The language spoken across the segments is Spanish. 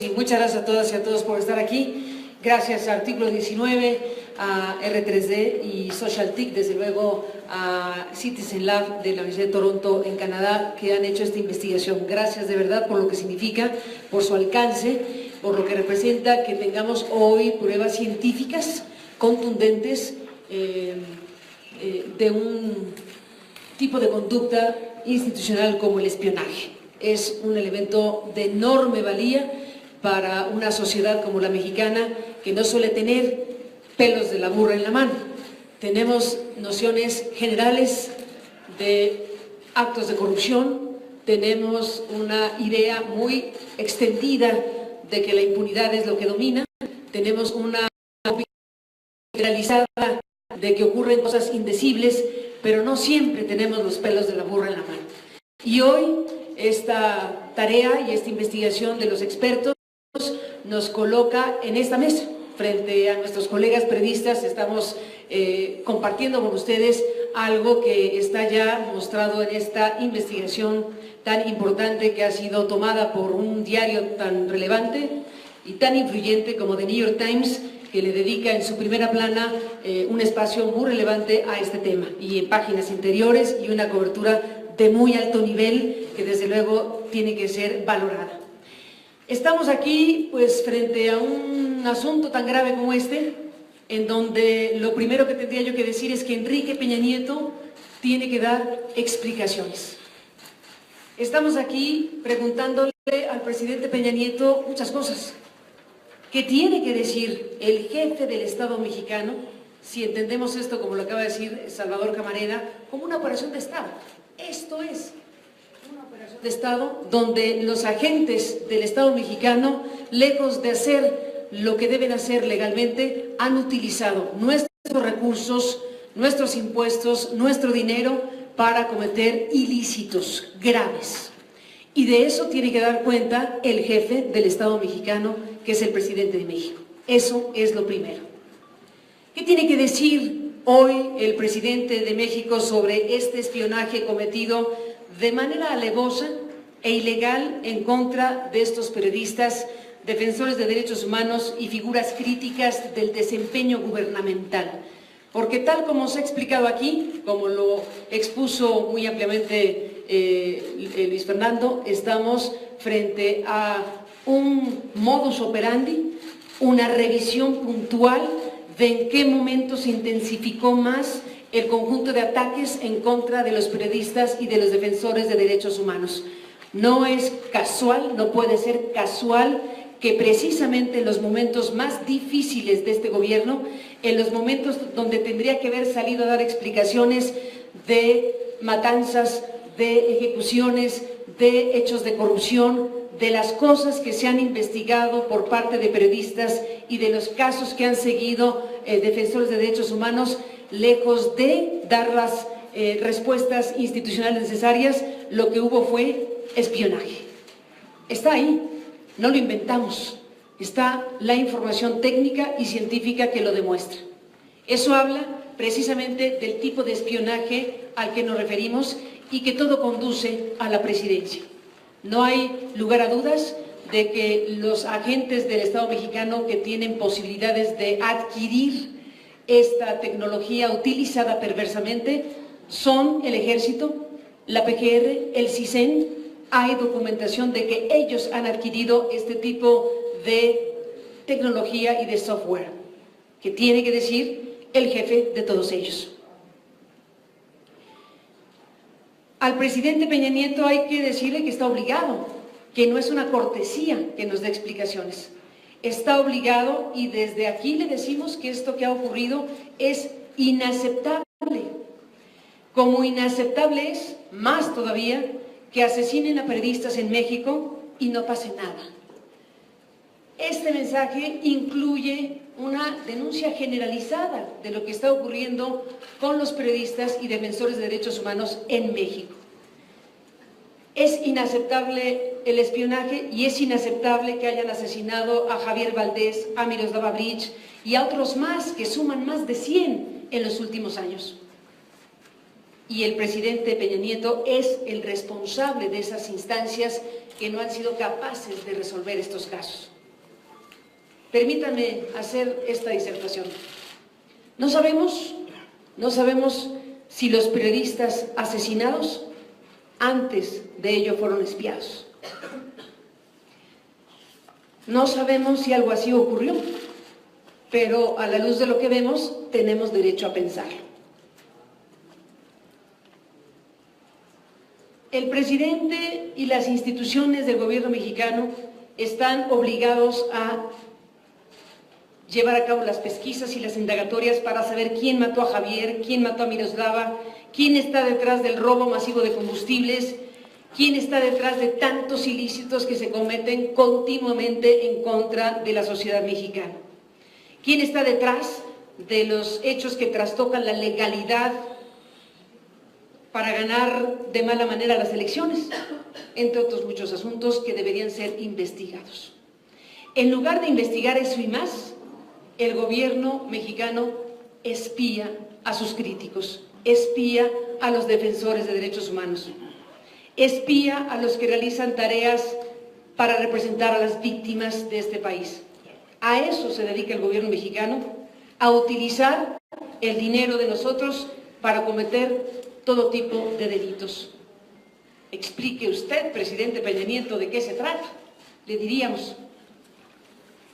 Muchas gracias a todas y a todos por estar aquí. Gracias a Artículo 19, a R3D y SocialTIC, desde luego a Citizen Lab de la Universidad de Toronto en Canadá, que han hecho esta investigación. Gracias de verdad por lo que significa, por su alcance, por lo que representa que tengamos hoy pruebas científicas contundentes de un tipo de conducta institucional como el espionaje. Es un elemento de enorme valía para una sociedad como la mexicana, que no suele tener pelos de la burra en la mano. Tenemos nociones generales de actos de corrupción, tenemos una idea muy extendida de que la impunidad es lo que domina, tenemos una opinión generalizada de que ocurren cosas indecibles, pero no siempre tenemos los pelos de la burra en la mano. Y hoy esta tarea y esta investigación de los expertos nos coloca en esta mesa, frente a nuestros colegas periodistas. Estamos compartiendo con ustedes algo que está ya mostrado en esta investigación tan importante que ha sido tomada por un diario tan relevante y tan influyente como The New York Times, que le dedica en su primera plana un espacio muy relevante a este tema, y en páginas interiores y una cobertura de muy alto nivel que desde luego tiene que ser valorada. Estamos aquí pues frente a un asunto tan grave como este, en donde lo primero que tendría yo que decir es que Enrique Peña Nieto tiene que dar explicaciones. Estamos aquí preguntándole al presidente Peña Nieto muchas cosas. ¿Qué tiene que decir el jefe del Estado mexicano, si entendemos esto, como lo acaba de decir Salvador Camarena, como una operación de Estado? Esto es una operación de Estado donde los agentes del Estado mexicano, lejos de hacer lo que deben hacer legalmente, han utilizado nuestros recursos, nuestros impuestos, nuestro dinero para cometer ilícitos graves. Y de eso tiene que dar cuenta el jefe del Estado mexicano, que es el presidente de México. Eso es lo primero. ¿Qué tiene que decir hoy el presidente de México sobre este espionaje cometido de manera alevosa e ilegal en contra de estos periodistas, defensores de derechos humanos y figuras críticas del desempeño gubernamental? Porque tal como se ha explicado aquí, como lo expuso muy ampliamente Luis Fernando, estamos frente a un modus operandi, una revisión puntual de en qué momento se intensificó más el conjunto de ataques en contra de los periodistas y de los defensores de derechos humanos. No es casual, no puede ser casual que precisamente en los momentos más difíciles de este gobierno, en los momentos donde tendría que haber salido a dar explicaciones de matanzas, de ejecuciones, de hechos de corrupción, de las cosas que se han investigado por parte de periodistas y de los casos que han seguido defensores de derechos humanos, lejos de dar las respuestas institucionales necesarias, lo que hubo fue espionaje. Está ahí, no lo inventamos, está la información técnica y científica que lo demuestra. Eso habla precisamente del tipo de espionaje al que nos referimos y que todo conduce a la presidencia. No hay lugar a dudas de que los agentes del Estado mexicano que tienen posibilidades de adquirir esta tecnología utilizada perversamente son el Ejército, la PGR, el CISEN. Hay documentación de que ellos han adquirido este tipo de tecnología y de software, que tiene que decir el jefe de todos ellos. Al presidente Peña Nieto hay que decirle que está obligado, que no es una cortesía que nos dé explicaciones. Está obligado, y desde aquí le decimos que esto que ha ocurrido es inaceptable. Como inaceptable es, más todavía, que asesinen a periodistas en México y no pase nada. Este mensaje incluye una denuncia generalizada de lo que está ocurriendo con los periodistas y defensores de derechos humanos en México. Es inaceptable el espionaje y es inaceptable que hayan asesinado a Javier Valdés, a Miroslava Breach y a otros más que suman más de 100 en los últimos años. y el presidente Peña Nieto es el responsable de esas instancias que no han sido capaces de resolver estos casos. Permítanme hacer esta disertación. No sabemos si los periodistas asesinados antes de ello fueron espiados. No sabemos si algo así ocurrió, pero a la luz de lo que vemos, tenemos derecho a pensarlo. El presidente y las instituciones del gobierno mexicano están obligados a llevar a cabo las pesquisas y las indagatorias para saber quién mató a Javier, quién mató a Miroslava, quién está detrás del robo masivo de combustibles, quién está detrás de tantos ilícitos que se cometen continuamente en contra de la sociedad mexicana, quién está detrás de los hechos que trastocan la legalidad para ganar de mala manera las elecciones, entre otros muchos asuntos que deberían ser investigados. En lugar de investigar eso y más, el gobierno mexicano espía a sus críticos, espía a los defensores de derechos humanos, espía a los que realizan tareas para representar a las víctimas de este país. A eso se dedica el gobierno mexicano, a utilizar el dinero de nosotros para cometer todo tipo de delitos. Explique usted, presidente Peña Nieto, de qué se trata, le diríamos.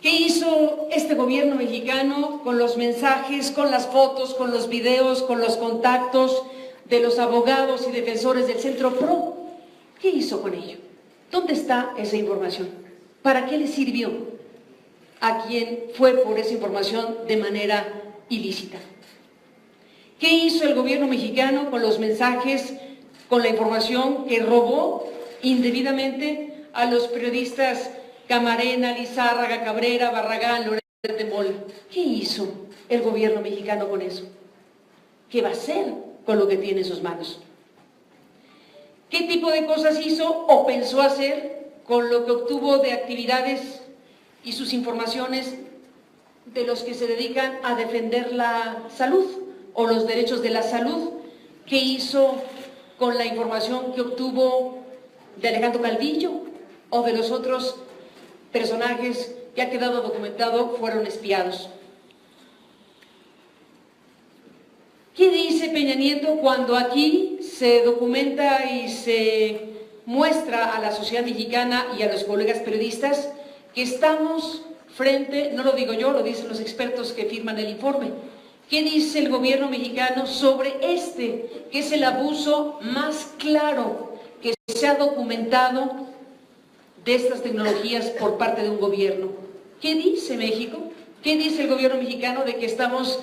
¿Qué hizo este gobierno mexicano con los mensajes, con las fotos, con los videos, con los contactos de los abogados y defensores del Centro PRO? ¿Qué hizo con ello? ¿Dónde está esa información? ¿Para qué le sirvió a quien fue por esa información de manera ilícita? ¿Qué hizo el gobierno mexicano con los mensajes, con la información que robó indebidamente a los periodistas Camarena, Lizárraga, Cabrera, Barragán, Loret de Mola? ¿Qué hizo el gobierno mexicano con eso? ¿Qué va a hacer con lo que tiene en sus manos? ¿Qué tipo de cosas hizo o pensó hacer con lo que obtuvo de actividades y sus informaciones de los que se dedican a defender la salud o los derechos de la salud? ¿Qué hizo con la información que obtuvo de Alejandro Calvillo o de los otros personajes que ha quedado documentado fueron espiados? ¿Qué dice Peña Nieto cuando aquí se documenta y se muestra a la sociedad mexicana y a los colegas periodistas que estamos frente, no lo digo yo, lo dicen los expertos que firman el informe? ¿Qué dice el gobierno mexicano sobre que es el abuso más claro que se ha documentado de estas tecnologías por parte de un gobierno? ¿Qué dice México? ¿Qué dice el gobierno mexicano de que estamos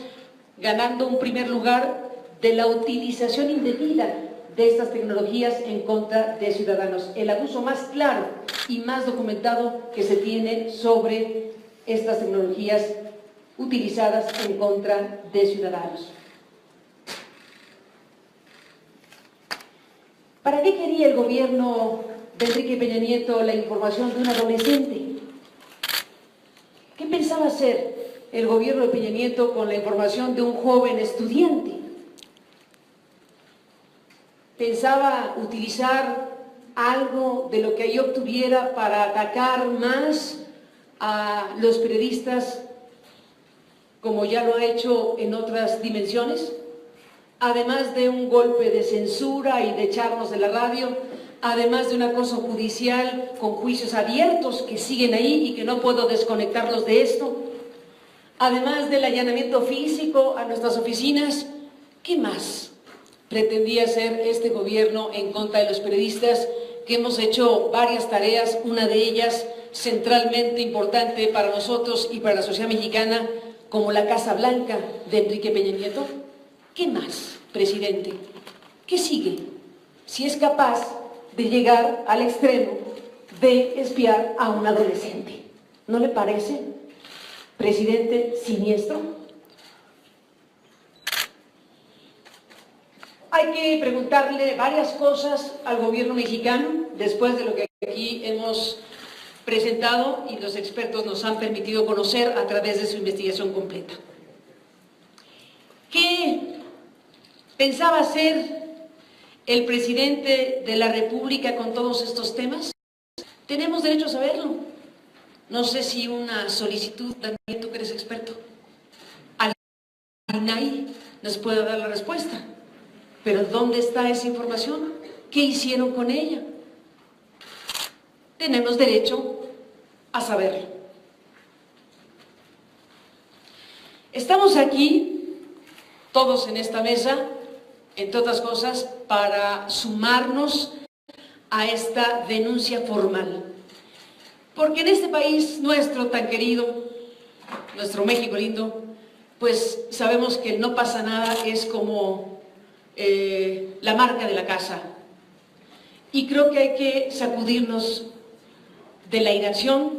ganando un primer lugar de la utilización indebida de estas tecnologías en contra de ciudadanos? El abuso más claro y más documentado que se tiene sobre estas tecnologías utilizadas en contra de ciudadanos. ¿Para qué quería el gobierno de Enrique Peña Nieto la información de un adolescente? ¿Qué pensaba hacer el gobierno de Peña Nieto con la información de un joven estudiante? ¿Pensaba utilizar algo de lo que ahí obtuviera para atacar más a los periodistas, como ya lo ha hecho en otras dimensiones? Además de un golpe de censura y de echarnos de la radio, además de un acoso judicial con juicios abiertos que siguen ahí y que no puedo desconectarlos de esto, además del allanamiento físico a nuestras oficinas, ¿qué más pretendía hacer este gobierno en contra de los periodistas? Que hemos hecho varias tareas, una de ellas centralmente importante para nosotros y para la sociedad mexicana, como la Casa Blanca de Enrique Peña Nieto. ¿Qué más, presidente? ¿Qué sigue? Si es capaz de llegar al extremo de espiar a un adolescente. ¿No le parece, presidente, siniestro? Hay que preguntarle varias cosas al gobierno mexicano después de lo que aquí hemos presentado y los expertos nos han permitido conocer a través de su investigación completa. ¿Qué pensaba hacer el presidente de la República con todos estos temas? Tenemos derecho a saberlo. No sé si una solicitud, también tú que eres experto, al INAI nos puede dar la respuesta. Pero ¿dónde está esa información? ¿Qué hicieron con ella? Tenemos derecho a saberlo. Estamos aquí, todos en esta mesa, entre otras cosas, para sumarnos a esta denuncia formal. Porque en este país nuestro tan querido, nuestro México lindo, pues sabemos que no pasa nada, es como la marca de la casa. Y creo que hay que sacudirnos de la inacción,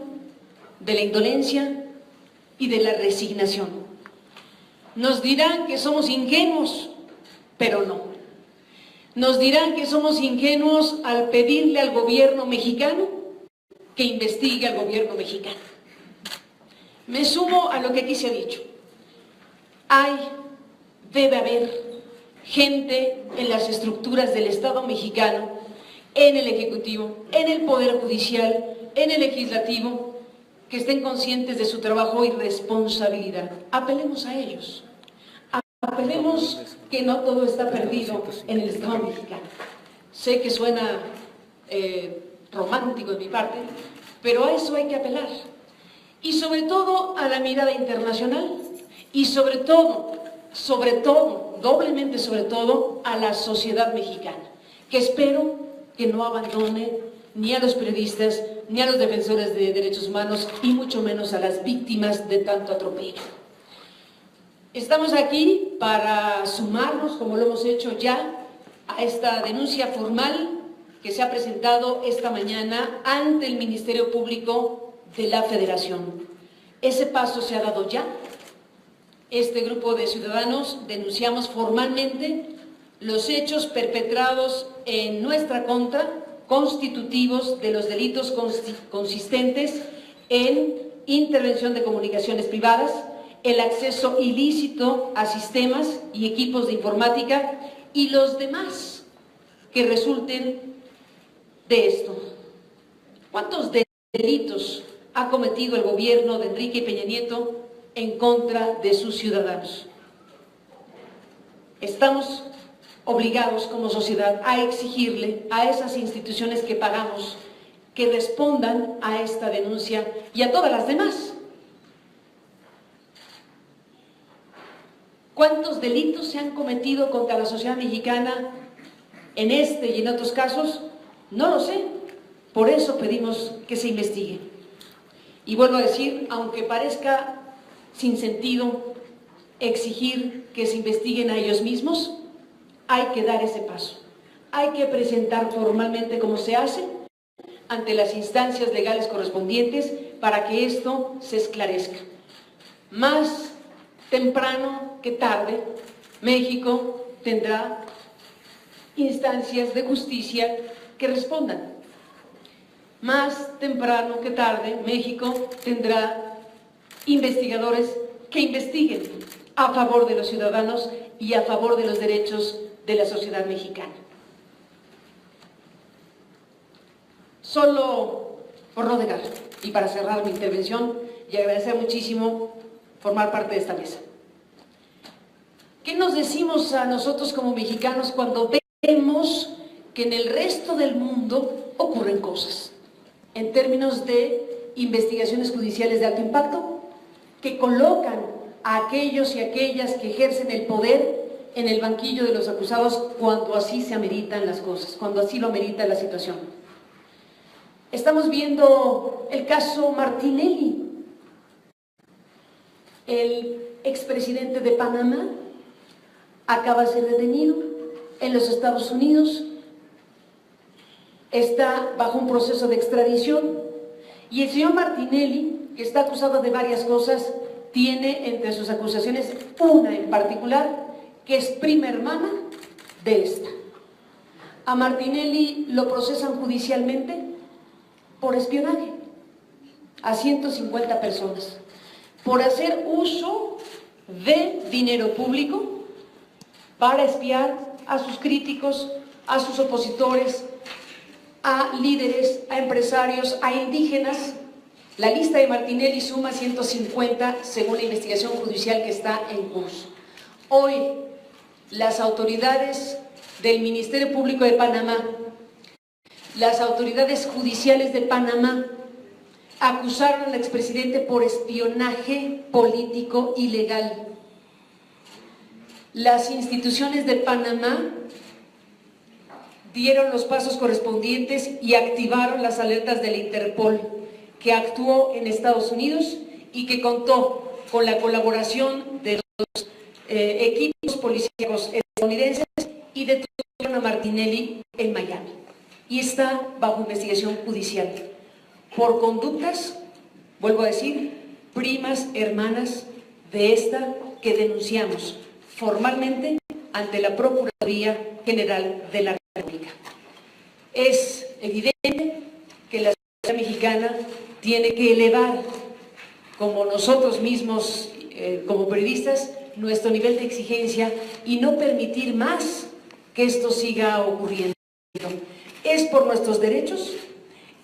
de la indolencia y de la resignación. Nos dirán que somos ingenuos, pero no. Nos dirán que somos ingenuos al pedirle al gobierno mexicano que investigue al gobierno mexicano. Me sumo a lo que aquí se ha dicho. Debe haber gente en las estructuras del Estado mexicano, en el Ejecutivo, en el Poder Judicial, en el Legislativo, que estén conscientes de su trabajo y responsabilidad. Apelemos a ellos. Apelemos que no todo está perdido en el Estado mexicano. Sé que suena romántico de mi parte, pero a eso hay que apelar. Y sobre todo a la mirada internacional y sobre todo, doblemente sobre todo, a la sociedad mexicana, que espero que no abandone ni a los periodistas, ni a los defensores de derechos humanos, y mucho menos a las víctimas de tanto atropello. Estamos aquí para sumarnos, como lo hemos hecho ya, a esta denuncia formal que se ha presentado esta mañana ante el Ministerio Público de la Federación. Ese paso se ha dado ya. Este grupo de ciudadanos denunciamos formalmente los hechos perpetrados en nuestra contra, constitutivos de los delitos consistentes en intervención de comunicaciones privadas, el acceso ilícito a sistemas y equipos de informática y los demás que resulten de esto. ¿Cuántos delitos ha cometido el gobierno de Enrique Peña Nieto en contra de sus ciudadanos? Estamos obligados como sociedad a exigirle a esas instituciones que pagamos que respondan a esta denuncia y a todas las demás. ¿Cuántos delitos se han cometido contra la sociedad mexicana en este y en otros casos? No lo sé. Por eso pedimos que se investigue. Y vuelvo a decir, aunque parezca sin sentido exigir que se investiguen a ellos mismos, hay que dar ese paso. Hay que presentar formalmente como se hace ante las instancias legales correspondientes para que esto se esclarezca. Más temprano que tarde, México tendrá instancias de justicia que respondan. Más temprano que tarde, México tendrá investigadores que investiguen a favor de los ciudadanos y a favor de los derechos de la sociedad mexicana. Solo por no dejar, y para cerrar mi intervención y agradecer muchísimo formar parte de esta mesa. ¿Qué nos decimos a nosotros como mexicanos cuando vemos que en el resto del mundo ocurren cosas en términos de investigaciones judiciales de alto impacto que colocan a aquellos y aquellas que ejercen el poder en el banquillo de los acusados cuando así se ameritan las cosas, cuando así lo amerita la situación? Estamos viendo el caso Martinelli, el expresidente de Panamá acaba de ser detenido en los Estados Unidos, está bajo un proceso de extradición y el señor Martinelli, que está acusado de varias cosas, tiene entre sus acusaciones una en particular que es prima hermana de esta. A Martinelli lo procesan judicialmente por espionaje a 150 personas, por hacer uso de dinero público para espiar a sus críticos, a sus opositores, a líderes, a empresarios, a indígenas. La lista de Martinelli suma 150 según la investigación judicial que está en curso. Hoy, las autoridades del Ministerio Público de Panamá, las autoridades judiciales de Panamá, acusaron al expresidente por espionaje político ilegal. Las instituciones de Panamá dieron los pasos correspondientes y activaron las alertas del Interpol, que actuó en Estados Unidos y que contó con la colaboración de los equipos policíacos estadounidenses y detuvieron a Martinelli en Miami. Y está bajo investigación judicial por conductas, vuelvo a decir, primas hermanas de esta que denunciamos formalmente ante la Procuraduría General de la República. Es evidente que la sociedad mexicana tiene que elevar, como nosotros mismos, como periodistas, nuestro nivel de exigencia y no permitir más que esto siga ocurriendo. Es por nuestros derechos,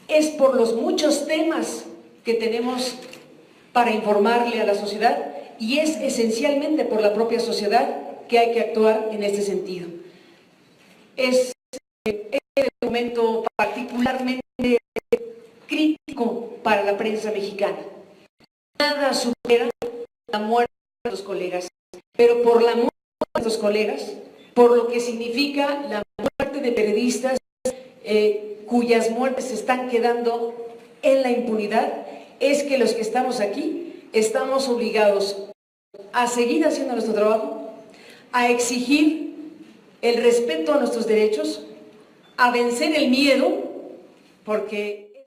es por los muchos temas que tenemos para informarle a la sociedad y es esencialmente por la propia sociedad que hay que actuar en este sentido. Es un momento particularmente crítico para la prensa mexicana. Nada supera la muerte de nuestros colegas, pero por la muerte de nuestros colegas, por lo que significa la muerte de periodistas cuyas muertes se están quedando en la impunidad, es que los que estamos aquí estamos obligados a seguir haciendo nuestro trabajo, a exigir el respeto a nuestros derechos, a vencer el miedo, porque